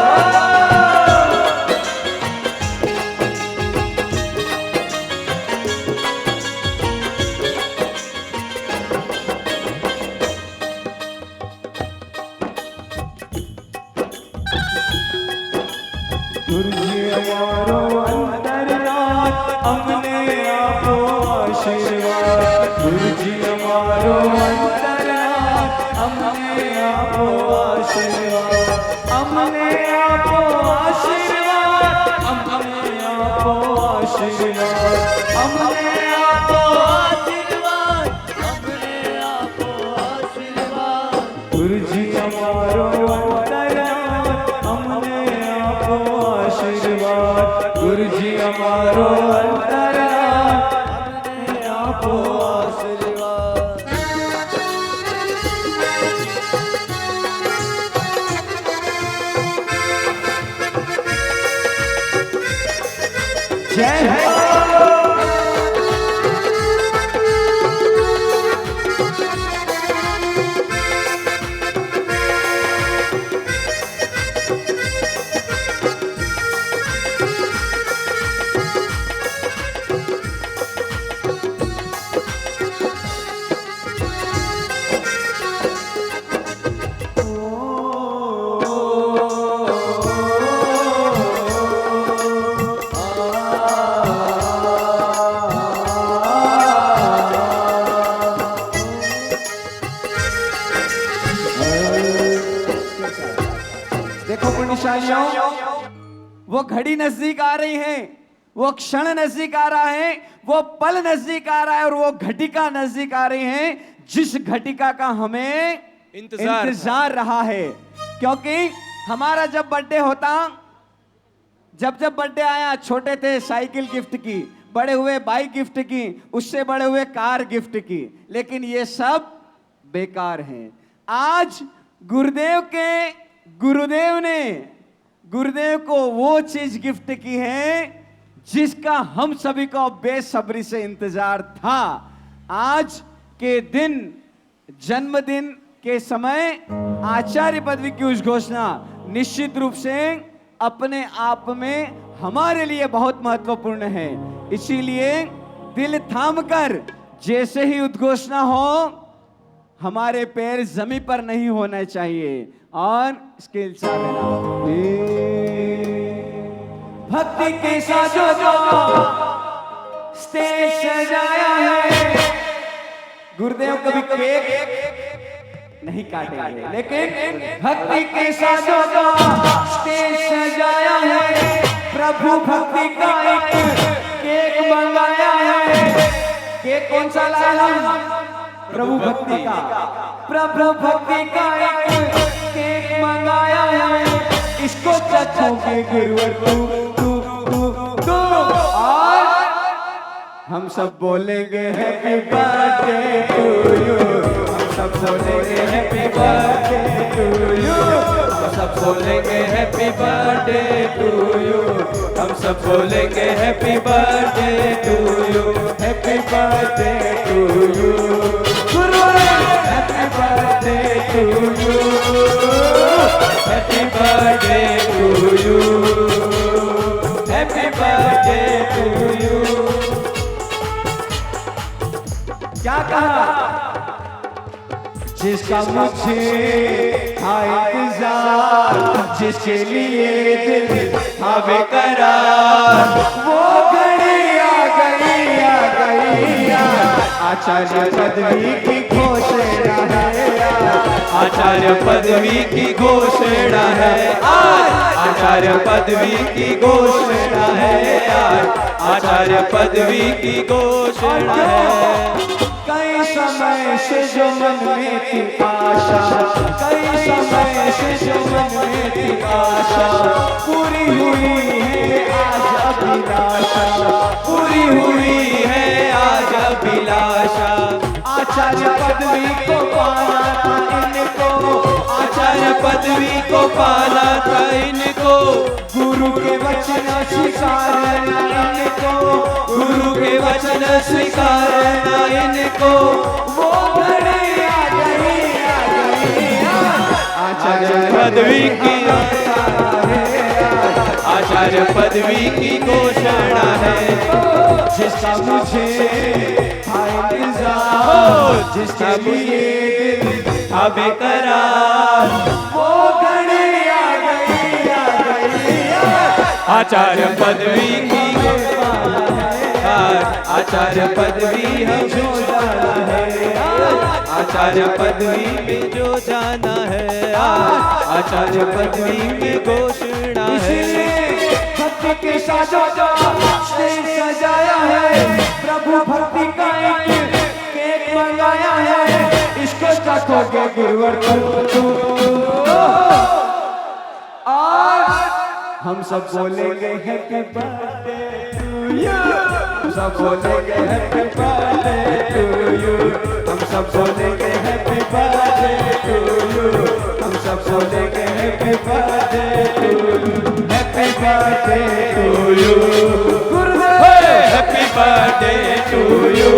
गुरुजी हमारो अंतरनाथ, हमने आपको आशीर्वाद। गुरुजी हमारो अंतरनाथ, हमने आपको आशीर्वाद। हमने आपको आशीर्वाद, हमने आपको आशीर्वाद। हमने आपको आशीर्वाद, हमने आपको आशीर्वाद। गुरुजी हमारो अंतरनाथ, हमने आपको आशीर्वाद। गुरुजी हमारो अंतरनाथ, हमने आपको आशीर्वाद। जय हो। देखो पुण्यशालियों, वो घड़ी नजदीक आ रही है वो क्षण नजदीक आ रहा है, वो पल नजदीक आ रहा है और वो घटिका नजदीक आ रही है जिस घटिका का हमें इंतजार रहा है। क्योंकि हमारा जब बर्थडे होता, जब बर्थडे आया, छोटे थे साइकिल गिफ्ट की, बड़े हुए बाइक गिफ्ट की, उससे बड़े हुए कार गिफ्ट की, लेकिन ये सब बेकार हैं। आज गुरुदेव ने गुरुदेव को वो चीज गिफ्ट की है जिसका हम सभी को बेसब्री से इंतजार था। आज के दिन, जन्मदिन के समय आचार्य पदवी की उस घोषणा निश्चित रूप से अपने आप में हमारे लिए बहुत महत्वपूर्ण है। इसीलिए दिल थामकर जैसे ही उद्घोषणा हो, हमारे पैर जमीन पर नहीं होने चाहिए और स्केल भक्ति के साजो जो स्टेज सजाया है। गुरुदेव कभी केक नहीं काटेंगे, लेकिन भक्ति के साजो जो स्टेज सजाया है, प्रभु भक्ति का एक केक मंगाया है। केक कौन सा लाया हम? प्रभु भक्ति का, प्रभु भक्ति का एक केक मंगाया है। इसको चखोगे गुरुवर तू और हम सब बोलेंगे हैप्पी बर्थडे टू यू, हम सब बोलेंगे हैप्पी बर्थडे टू यू, हम सब बोलेंगे हैप्पी बर्थडे टू यू, हम सब बोलेंगे happy birthday to you, happy birthday to you, happy birthday to you, happy birthday to you, happy birthday to you. क्या कहा? जिसका मुझे था इंतजार, जिसके लिए दिल था बेकरार, वो घड़ी आ गई, आ गई। आचार्य पदवी की घोषणा है, आचार्य पदवी की घोषणा है आज, आचार्य पदवी की घोषणा है आज, आचार्य पदवी की घोषणा है। कई समय से जो मन में थी आशा, कई समय से जो मन में थी आशा, पूरी हुई है आज अभिलाषा, पूरी हुई है आज अभिलाषा। आचार्य पदवी को पाना था इनको, आचार्य पदवी को पाना था इनको, गुरु के वचन स्वीकारना इनको, गुरु के वचन स्वीकारना इनको। वो घड़ी आ गई, आ गई। आचार्य पदवी की, आचार्य पदवी की घोषणा है। जिसका मुझे था इंतजार, जिसके लिए दिल था बेकरार, वो घड़ी आ गई, आ गई। आचार्य पदवी की, आचार्य पदवी हम जो जाना है, आचार्य पदवी में जो जाना है, आचार्य पदवी में घोषणा है। भक्ति के साजो जो स्टेज सजाया है, प्रभु भक्ति का एक केक मंगाया है। इसको चखोगे गुरुवर तू और हम सब बोलेंगे हैप्पी बर्थडे टू यू, हम सब बोलेंगे हैप्पी बर्थडे टू यू, हम सब बोलेंगे हैप्पी बर्थडे टू यू, हम सब बोलेंगे happy birthday to you, happy birthday to you Gurudev, happy birthday to you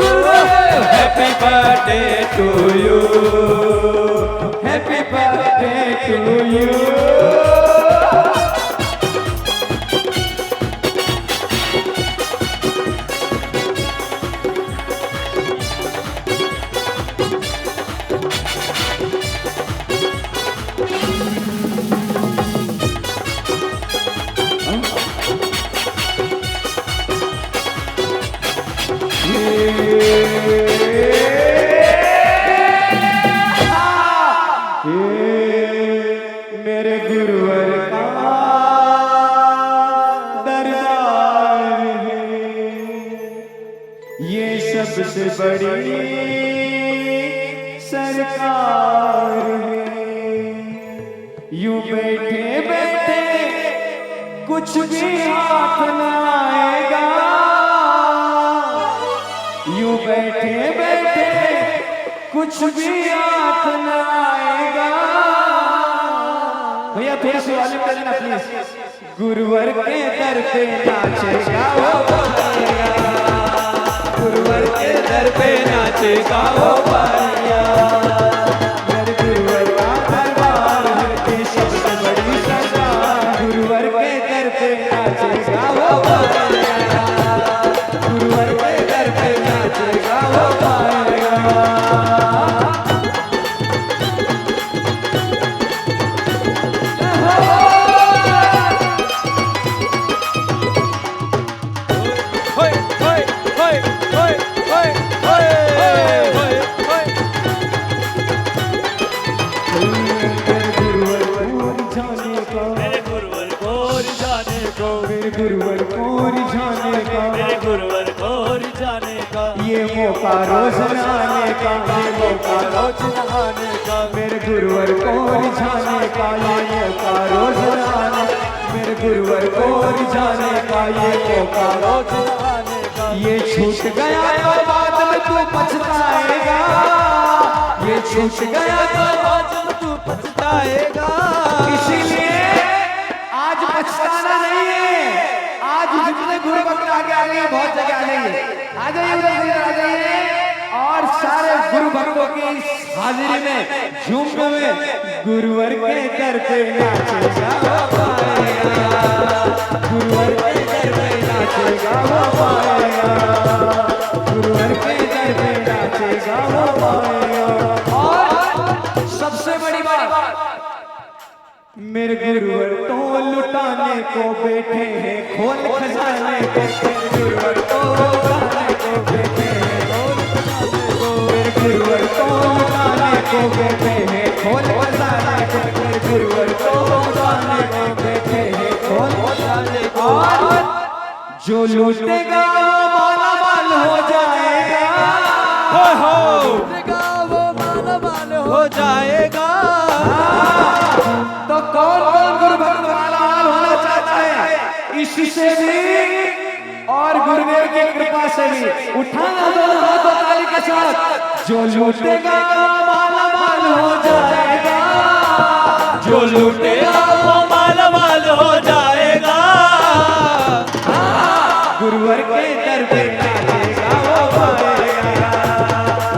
Gurudev, happy birthday to you, happy birthday to you. मेरे गुरुवर का दरबार सबसे बड़ी सरकार है। यूं बैठे बैठे कुछ भी हाथ न आएगा, यूं बैठे बैठे कुछ भी हाथ न आएगा। भैया थोड़ा सा वाले कर देना प्लीज। गुरुवर के दर पे नाचेगा वो बारिया, गुरुवर के दर पे नाचेगा वो बारिया। मेरे गुरुवर का दरबार है सबसे बड़ी सरकार, गुरुवर के दर पे नाचेगा वो बारिया, गुरुवर के दर पे नाचेगा वो बारिया। ये मौका रोज आने का, ये मौका रोज आने का, मेरे गुरुवर को रिझाने का, ये मौका रोज आने, मेरे गुरुवर को रिझाने का, ये मौका रोज आने का। ये छूट गया तो बाद में तू पछताएगा, ये छूट गया तो बाद में तू पछताएगा। इसीलिए आज पछताना नहीं है। आज जितने गुरु भक्त आगे आ गए बहुत जगह आ जाइए, आ जाइए उधर आ जाइए और सारे गुरु भक्तों की इस हाजिरी में झूम में गुरुवर के दर पे नाचेगा वो पाएगा, गुरुवर के दर पे नाचेगा वो पाएगा, गुरुवर के दर पे नाचेगा वो पाएगा। और सबसे बड़ी बात, मेरे गुरुवर तो लुटाने को बैठे हैं खोल खजाने को, मेरे गुरुवर तो लुटाने को बैठे हैं खोल खजाने को, मेरे गुरुवर तो लुटाने को बैठे हैं खोल खजाने को, मेरे गुरुवर तो लुटाने को बैठे हैं खोल खजाने को। जो लूटेगा माला माल हो जाएगा, लूटेगा वो माला माल हो जाएगा। तो कौन कौन गुरु भक्त माला माल होना चाहता है? इससे भी और गुरुदेव की कृपा से भी उठाना दोनों हाथों ताली के साथ। जो लूटेगा माला माल हो जाएगा, जो लूटेगा वो माला माल हो जाएगा। गुरुवर के दर पे नाचेगा वो पाएगा,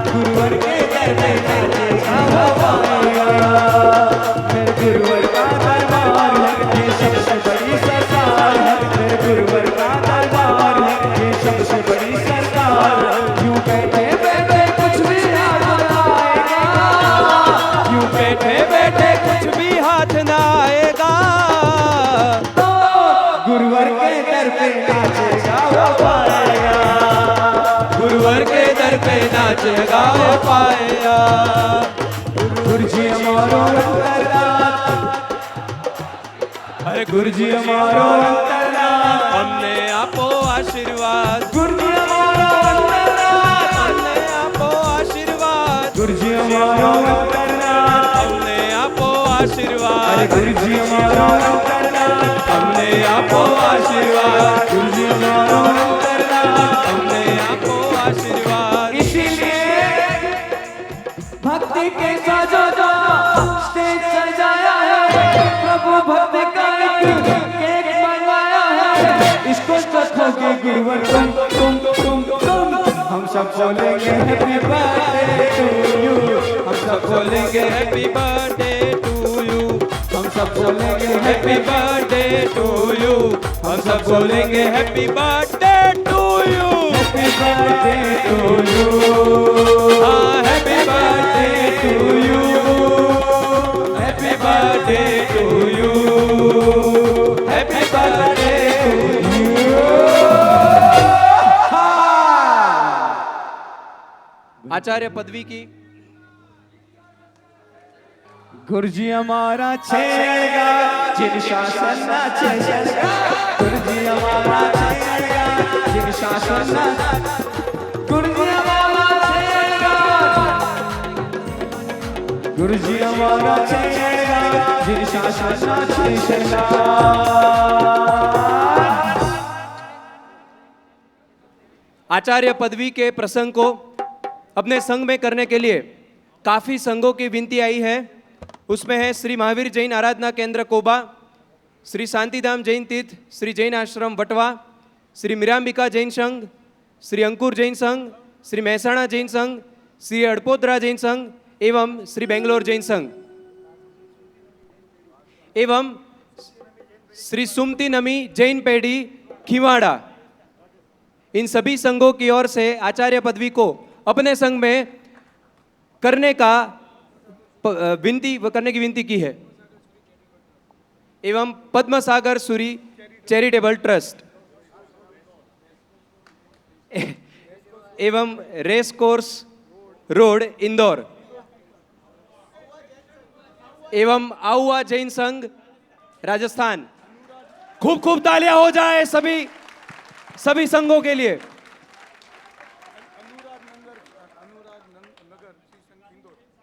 गुरुवर के दर पे नाचेगा वो पाएगा। मेरे गुरुवर का दरबार है ये सबसे बड़ी सरकार है, मेरे गुरुवर का दरबार है ये सबसे बड़ी सरकार है। यूं बैठे बैठे कुछ भी हाथ न आएगा, यूं बैठे बैठे कुछ भी हाथ न आएगा। तो गुरुवर के दर पे नाचेगा वो पाएगा, गुरुवर के दर पे नाचेगा वो पाएगा। गुरुजी हमारो अंतरनाथ, अरे गुरुजी हमारो अंतरनाथ, हमने आपो आशीर्वाद, गुरुजी हमारो अंतरनाथ, हमने आपो आशीर्वाद, गुरुजी हमारो अंतरनाथ, हमने आपो आशीर्वाद, अरे गुरुजी हमारो अंतरनाथ, हमने आपो आशीर्वाद, गुरुजी हमारो अंतरनाथ, हमने आपो आशीर्वाद। इसीलिए भक्ति के साजो जो स्टेज सजाया है, प्रभु भक्ति का एक केक बनवाया है, इसको चखोगे गुरुवर तुम। हम सब बोलेंगे हैप्पी बर्थडे टू यू, हम सब बोलेंगे हैप्पी बर्थडे टू यू, हम सब बोलेंगे हैप्पी बर्थडे टू यू, हम सब बोलेंगे happy birthday to you, happy birthday to you, happy birthday to you, happy birthday to you, happy birthday to you. आचार्य पदवी की गुरुजी हमारा छेड़गा जिन शासन ना छेड़गा, गुरुजी हमारा छेड़गा जिन शासन ना, गुरुजी हमारा गुरु जी हमारा चेला, जिन शासन नाचे चला। आचार्य पदवी के प्रसंग को अपने संघ में करने के लिए काफी संघों की विनती आई है। उसमें है श्री महावीर जैन आराधना केंद्र कोबा, श्री शांतिधाम जैन तीर्थ, श्री जैन आश्रम वटवा, श्री मीरांबिका जैन संघ, श्री अंकुर जैन संघ, श्री महसाणा जैन संघ, श्री अड़पोदरा जैन संघ एवं श्री बेंगलोर जैन संघ एवं श्री सुमति नमी जैन पेढ़ी खिवाड़ा। इन सभी संघों की ओर से आचार्य पदवी को अपने संघ में करने की विनती की है। एवं पद्म सागर सूरी चैरिटेबल ट्रस्ट एवं रेस कोर्स रोड इंदौर एवं आहुआ जैन संघ राजस्थान। खूब खूब तालियां हो जाए सभी संघों के लिए।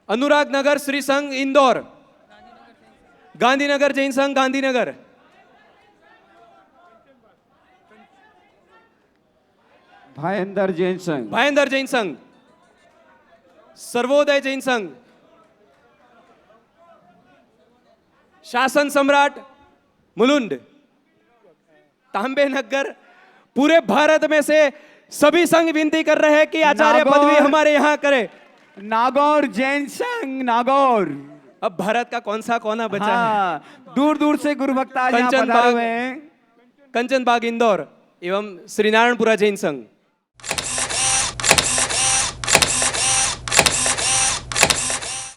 अनुराग नगर श्री संघ इंदौर, गांधीनगर जैन संघ गांधीनगर, भायंदर जैन संघ, भायंदर जैन संघ, सर्वोदय जैन संघ, शासन सम्राट मुलुंड, तांबे नगर। पूरे भारत में से सभी संघ विनती कर रहे हैं कि आचार्य पदवी हमारे यहाँ करे। नागौर जैन संघ, नागौर। अब भारत का कौन सा कोना बचा है? दूर दूर से गुरु भक्त आज यहाँ पधारे हुए हैं। कंचन बाग इंदौर एवं श्री नारायणपुरा जैन संघ।